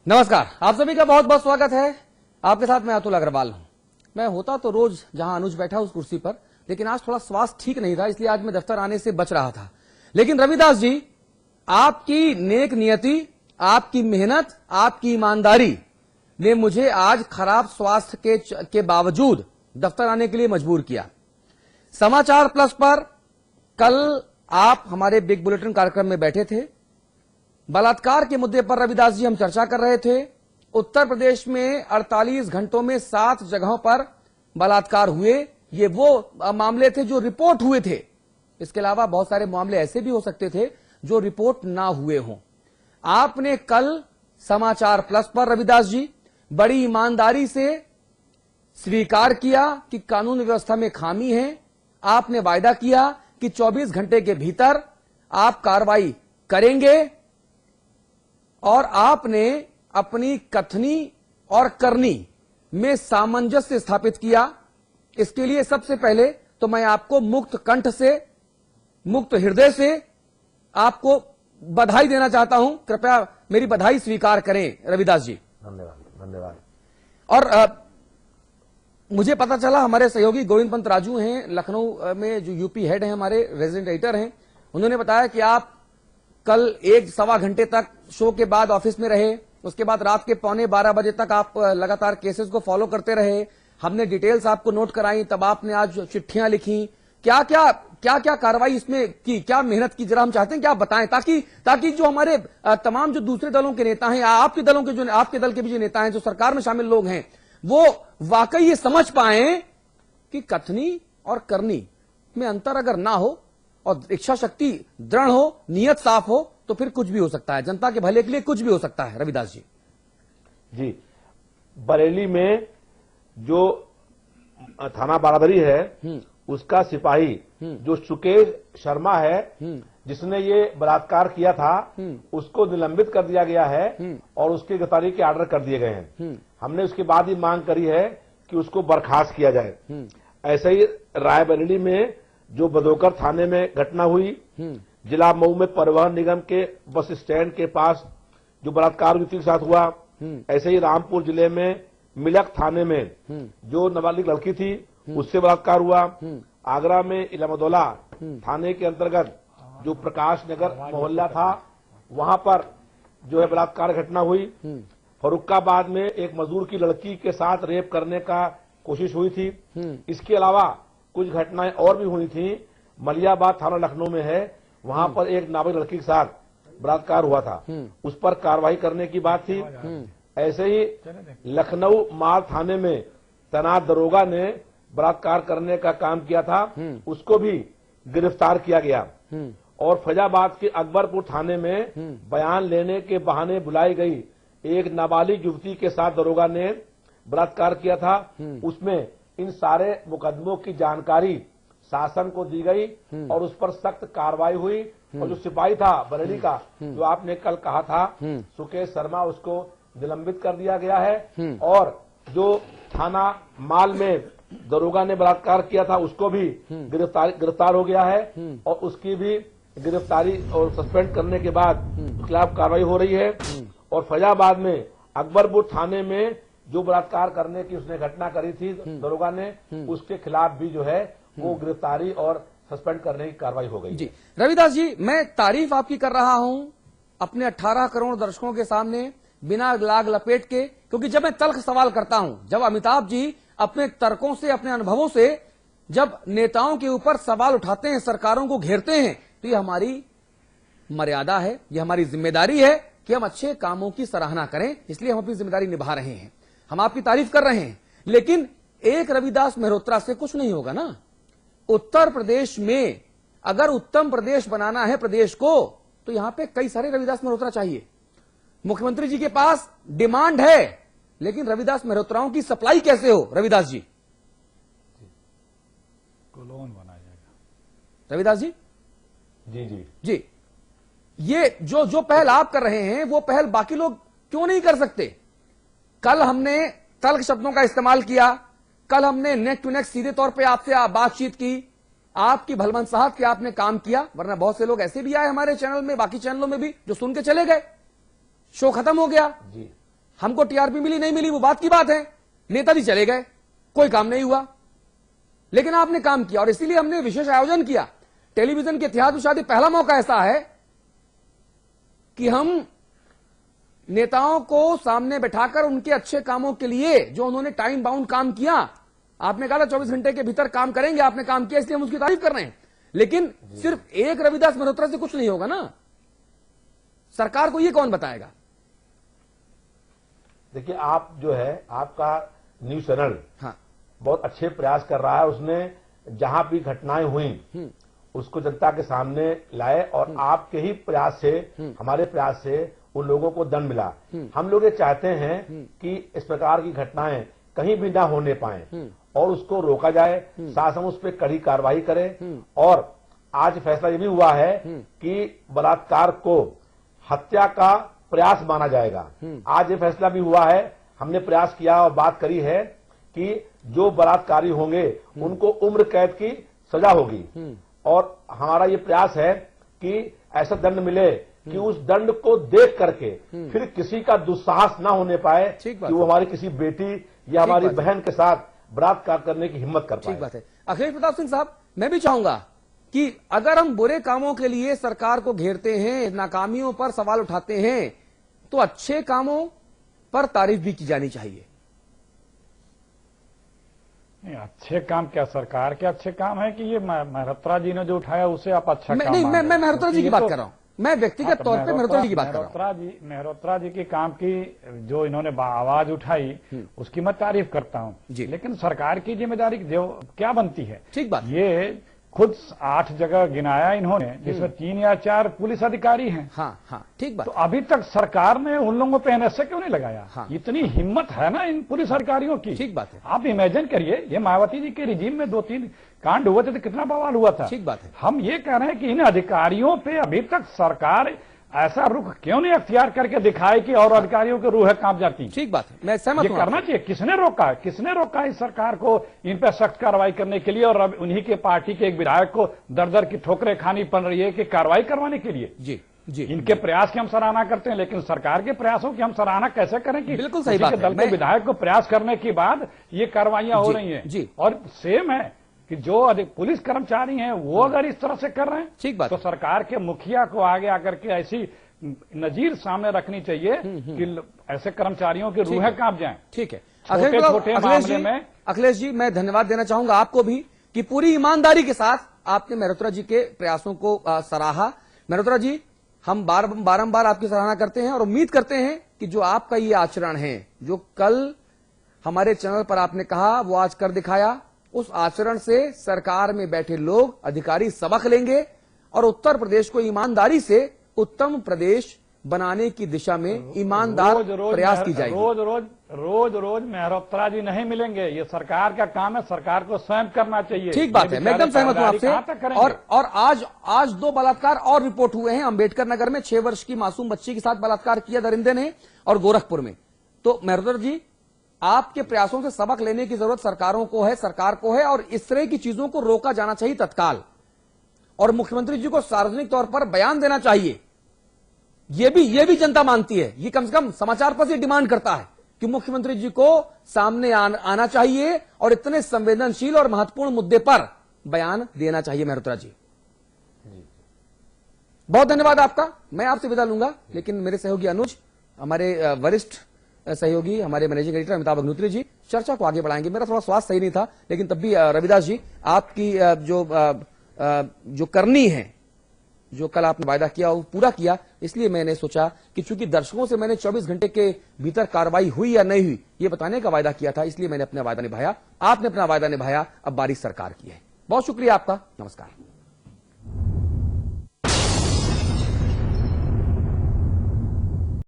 नमस्कार, आप सभी का बहुत बहुत स्वागत है। आपके साथ मैं अतुल अग्रवाल हूं। मैं होता तो रोज जहां अनुज बैठा उस कुर्सी पर, लेकिन आज थोड़ा स्वास्थ्य ठीक नहीं था, इसलिए आज मैं दफ्तर आने से बच रहा था। लेकिन रविदास जी, आपकी नेक नियति, आपकी मेहनत, आपकी ईमानदारी ने मुझे आज खराब स्वास्थ्य के बावजूद दफ्तर आने के लिए मजबूर किया। समाचार प्लस पर कल आप हमारे बिग बुलेटिन कार्यक्रम में बैठे थे। बलात्कार के मुद्दे पर रविदास जी हम चर्चा कर रहे थे। उत्तर प्रदेश में 48 घंटों में 7 जगहों पर बलात्कार हुए। ये वो मामले थे जो रिपोर्ट हुए थे। इसके अलावा बहुत सारे मामले ऐसे भी हो सकते थे जो रिपोर्ट ना हुए हों। आपने कल समाचार प्लस पर रविदास जी बड़ी ईमानदारी से स्वीकार किया कि कानून व्यवस्था में खामी है। आपने वायदा किया कि 24 घंटे के भीतर आप कार्रवाई करेंगे और आपने अपनी कथनी और करनी में सामंजस्य स्थापित किया। इसके लिए सबसे पहले तो मैं आपको मुक्त कंठ से, मुक्त हृदय से आपको बधाई देना चाहता हूं। कृपया मेरी बधाई स्वीकार करें रविदास जी। धन्यवाद धन्यवाद। और मुझे पता चला हमारे सहयोगी गोविंद पंत राजू हैं, लखनऊ में जो यूपी हेड हैं, हमारे रेजिडेंट एडिटर हैं, उन्होंने बताया कि आप कल 1-1.25 घंटे तक शो के बाद ऑफिस में रहे। उसके बाद रात के 11:15 बजे तक आप लगातार केसेस को फॉलो करते रहे। हमने डिटेल्स आपको नोट कराई, तब आपने आज चिट्ठियां लिखी। क्या क्या कार्रवाई इसमें की, क्या मेहनत की, जरा हम चाहते हैं कि आप बताएं, ताकि जो हमारे तमाम जो दूसरे दलों के नेता हैं या आपके दलों के जो आपके दल के भी जो नेता हैं, जो सरकार में शामिल लोग हैं, वो वाकई ये समझ पाए कि कथनी और करनी में अंतर अगर ना हो और इच्छा शक्ति दृढ़ हो, नियत साफ हो, तो फिर कुछ भी हो सकता है। जनता के भले के लिए कुछ भी हो सकता है। रविदास जी जी, बरेली में जो थाना बारादरी है उसका सिपाही जो सुकेश शर्मा है, जिसने ये बलात्कार किया था, उसको निलंबित कर दिया गया है और उसकी गिरफ्तारी के आर्डर कर दिए गए हैं। हमने उसके बाद ही मांग करी है कि उसको बर्खास्त किया जाए। ऐसे ही रायबरेली में जो बदोकर थाने में घटना हुई, जिला मऊ में परिवहन निगम के बस स्टैंड के पास जो बलात्कार युवती के साथ हुआ, ऐसे ही रामपुर जिले में मिलक थाने में जो नाबालिग लड़की थी उससे बलात्कार हुआ। आगरा में इलामदौला थाने के अंतर्गत जो प्रकाश नगर मोहल्ला था, वहां पर जो है बलात्कार घटना हुई। फरुखाबाद में एक मजदूर की लड़की के साथ रेप करने का कोशिश हुई थी। इसके अलावा कुछ घटनाएं और भी हुई थी। मलियाबाद थाना लखनऊ में है, वहां पर एक नाबालिग लड़की के साथ बलात्कार हुआ था, उस पर कार्रवाई करने की बात थी। ऐसे ही लखनऊ माल थाने में तैनात दरोगा ने बलात्कार करने का काम किया था, उसको भी गिरफ्तार किया गया। और फैजाबाद के अकबरपुर थाने में बयान लेने के बहाने बुलाई गई एक नाबालिग युवती के साथ दरोगा ने बलात्कार किया था। उसमें इन सारे मुकदमों की जानकारी शासन को दी गई और उस पर सख्त कार्रवाई हुई। और जो सिपाही था बरेली का, जो आपने कल कहा था, सुकेश शर्मा, उसको निलंबित कर दिया गया है। और जो थाना माल में दरोगा ने बलात्कार किया था, उसको भी गिरफ्तार हो गया है और उसकी भी गिरफ्तारी और सस्पेंड करने के बाद उसके खिलाफ कार्रवाई हो रही है। और फैजाबाद में अकबरपुर थाने में जो बलात्कार करने की उसने घटना करी थी दरोगा ने, उसके खिलाफ भी जो है वो गिरफ्तारी और सस्पेंड करने की कार्रवाई हो गई। जी रविदास जी, मैं तारीफ आपकी कर रहा हूं अपने 18 करोड़ दर्शकों के सामने, बिना लाग लपेट के, क्योंकि जब मैं तल्ख सवाल करता हूं, जब अमिताभ जी अपने तर्कों से, अपने अनुभवों से जब नेताओं के ऊपर सवाल उठाते हैं, सरकारों को घेरते हैं, तो ये हमारी मर्यादा है, ये हमारी जिम्मेदारी है कि हम अच्छे कामों की सराहना करें। इसलिए हम अपनी जिम्मेदारी निभा रहे हैं, हम आपकी तारीफ कर रहे हैं। लेकिन एक रविदास मेहरोत्रा से कुछ नहीं होगा ना। उत्तर प्रदेश में अगर उत्तम प्रदेश बनाना है प्रदेश को, तो यहां पे कई सारे रविदास मेहरोत्रा चाहिए। मुख्यमंत्री जी के पास डिमांड है, लेकिन रविदास मेहरोत्राओं की सप्लाई कैसे हो रविदास जी? कोलोन बनाया जाएगा। रविदास जी जी जी जी, ये जो पहल आप कर रहे हैं, वो पहल बाकी लोग क्यों नहीं कर सकते? कल हमने तल्ख शब्दों का इस्तेमाल किया, कल हमने नेक टू नेक सीधे तौर पे आपसे बातचीत की, आपकी भलमनसाहत के आपने काम किया। वरना बहुत से लोग ऐसे भी आए हमारे चैनल में, बाकी चैनलों में भी, जो सुन के चले गए, शो खत्म हो गया। जी हमको टीआरपी मिली नहीं मिली वो बात की बात है, नेताजी चले गए, कोई काम नहीं हुआ, लेकिन आपने काम किया और इसीलिए हमने विशेष आयोजन किया। टेलीविजन के इतिहास में शायद पहला मौका ऐसा है कि हम नेताओं को सामने बैठाकर उनके अच्छे कामों के लिए जो उन्होंने टाइम बाउंड काम किया, आपने कहा था 24 घंटे के भीतर काम करेंगे, आपने काम किया इसलिए हम उसकी तारीफ कर रहे हैं। लेकिन सिर्फ एक रविदास मल्होत्रा से कुछ नहीं होगा ना, सरकार को यह कौन बताएगा? देखिए, आप जो है आपका न्यूज चैनल हाँ, बहुत अच्छे प्रयास कर रहा है। उसने जहां भी घटनाएं हुई उसको जनता के सामने लाए और आपके ही प्रयास से, हमारे प्रयास से उन लोगों को दंड मिला। हम लोग ये चाहते हैं कि इस प्रकार की घटनाएं कहीं भी ना होने पाए और उसको रोका जाए, शासन उस पर कड़ी कार्रवाई करे। और आज फैसला ये भी हुआ है कि बलात्कार को हत्या का प्रयास माना जाएगा। आज ये फैसला भी हुआ है, हमने प्रयास किया और बात करी है कि जो बलात्कारी होंगे उनको उम्र कैद की सजा होगी। और हमारा ये प्रयास है कि ऐसा दंड मिले कि उस दंड को देख करके फिर किसी का दुस्साहस ना होने पाए कि वो हमारी किसी बेटी या हमारी बहन के साथ बलात्कार करने की हिम्मत कर पाए। ठीक बात है। अखिलेश प्रताप सिंह साहब, मैं भी चाहूंगा कि अगर हम बुरे कामों के लिए सरकार को घेरते हैं, नाकामियों पर सवाल उठाते हैं, तो अच्छे कामों पर तारीफ भी की जानी चाहिए। नहीं, अच्छे काम क्या सरकार के अच्छे काम है कि ये मल्होत्रा जी ने जो उठाया उसे आप अच्छा काम नहीं, मान रहे मैं हो? मल्होत्रा जी की बात कर रहा हूं, मैं व्यक्तिगत तौर पे मल्होत्रा जी की बात कर रहा हूं। मल्होत्रा जी के काम की जो इन्होंने आवाज उठाई उसकी मैं तारीफ करता हूं, लेकिन सरकार की जिम्मेदारी क्या बनती है? ठीक बात। ये खुद 8 जगह गिनाया इन्होंने, जिसमें 3 या 4 पुलिस अधिकारी हैं। हाँ हाँ, ठीक बात। तो अभी तक सरकार ने उन लोगों पे एनएसए क्यों नहीं लगाया? हाँ। इतनी हिम्मत है ना इन पुलिस अधिकारियों की। ठीक बात है। आप इमेजिन करिए, ये मायावती जी के रिजीम में 2-3 कांड हुए थे तो कितना बवाल हुआ था। ठीक बात है। हम ये कह रहे हैं कि इन अधिकारियों पे अभी तक सरकार ऐसा रुख क्यों नहीं अख्तियार करके दिखाए कि और अधिकारियों की रूह कांप जाती। ठीक बात है, मैं सहमत ये हूं। करना चाहिए। किसने रोका इस सरकार को इन पर सख्त कार्रवाई करने के लिए? और अब उन्हीं के पार्टी के एक विधायक को दर की ठोकरें खानी पड़ रही है कि कार्रवाई करवाने के लिए। जी जी, इनके प्रयास की हम सराहना करते हैं, लेकिन सरकार के प्रयासों की हम सराहना कैसे करें कि बिल्कुल सही बात है। दल के विधायक को प्रयास करने के बाद ये कार्रवाइयां हो रही हैं। जी। और सेम है कि जो पुलिस कर्मचारी हैं वो अगर इस तरह से कर रहे हैं, ठीक बात, तो सरकार के मुखिया को आगे आकर के ऐसी नजीर सामने रखनी चाहिए कि ऐसे कर्मचारियों की रूहें कांप जाएं। ठीक है। छोटे मामले में अखिलेश जी, मैं धन्यवाद देना चाहूंगा आपको भी कि पूरी ईमानदारी के साथ आपने मल्होत्रा जी के प्रयासों को सराहा। मल्होत्रा जी, हम बारंबार आपकी सराहना करते हैं और उम्मीद करते हैं कि जो आपका ये आचरण है, जो कल हमारे चैनल पर आपने कहा, वो आज कर दिखाया, उस आचरण से सरकार में बैठे लोग, अधिकारी सबक लेंगे और उत्तर प्रदेश को ईमानदारी से उत्तम प्रदेश बनाने की दिशा में ईमानदार प्रयास की जाएगी। रोज मल्होत्रा जी नहीं मिलेंगे, ये सरकार का काम है, सरकार को स्वयं करना चाहिए। ठीक बात है, मैं एकदम सहमत हूं आपसे। और आज 2 बलात्कार और रिपोर्ट हुए हैं। अम्बेडकर नगर में 6 वर्ष की मासूम बच्ची के साथ बलात्कार किया दरिंदे ने, और गोरखपुर में। तो मल्होत्रा जी, आपके प्रयासों से सबक लेने की जरूरत सरकारों को है, सरकार को है, और इस तरह की चीजों को रोका जाना चाहिए तत्काल। और मुख्यमंत्री जी को सार्वजनिक तौर पर बयान देना चाहिए। ये भी जनता मांगती है, ये कम से कम समाचार पर से डिमांड करता है कि मुख्यमंत्री जी को सामने आना चाहिए और इतने संवेदनशील और महत्वपूर्ण मुद्दे पर बयान देना चाहिए। मल्होत्रा जी, बहुत धन्यवाद आपका। मैं आपसे विदा लूंगा, लेकिन मेरे सहयोगी अनुज, हमारे वरिष्ठ सहयोगी, हमारे मैनेजिंग एडिटर अमिताभ अग्निहोत्री जी चर्चा को आगे बढ़ाएंगे। मेरा थोड़ा स्वास्थ्य सही नहीं था, लेकिन तब भी रविदास जी, आपकी जो करनी है, जो कल आपने वायदा किया वो पूरा किया। इसलिए मैंने सोचा कि चूंकि दर्शकों से मैंने 24 घंटे के भीतर कार्रवाई हुई या नहीं हुई ये बताने का वायदा किया था, इसलिए मैंने अपना वायदा निभाया। आपने अपना वायदा निभाया, अब बारी सरकार की है। बहुत शुक्रिया आपका। नमस्कार।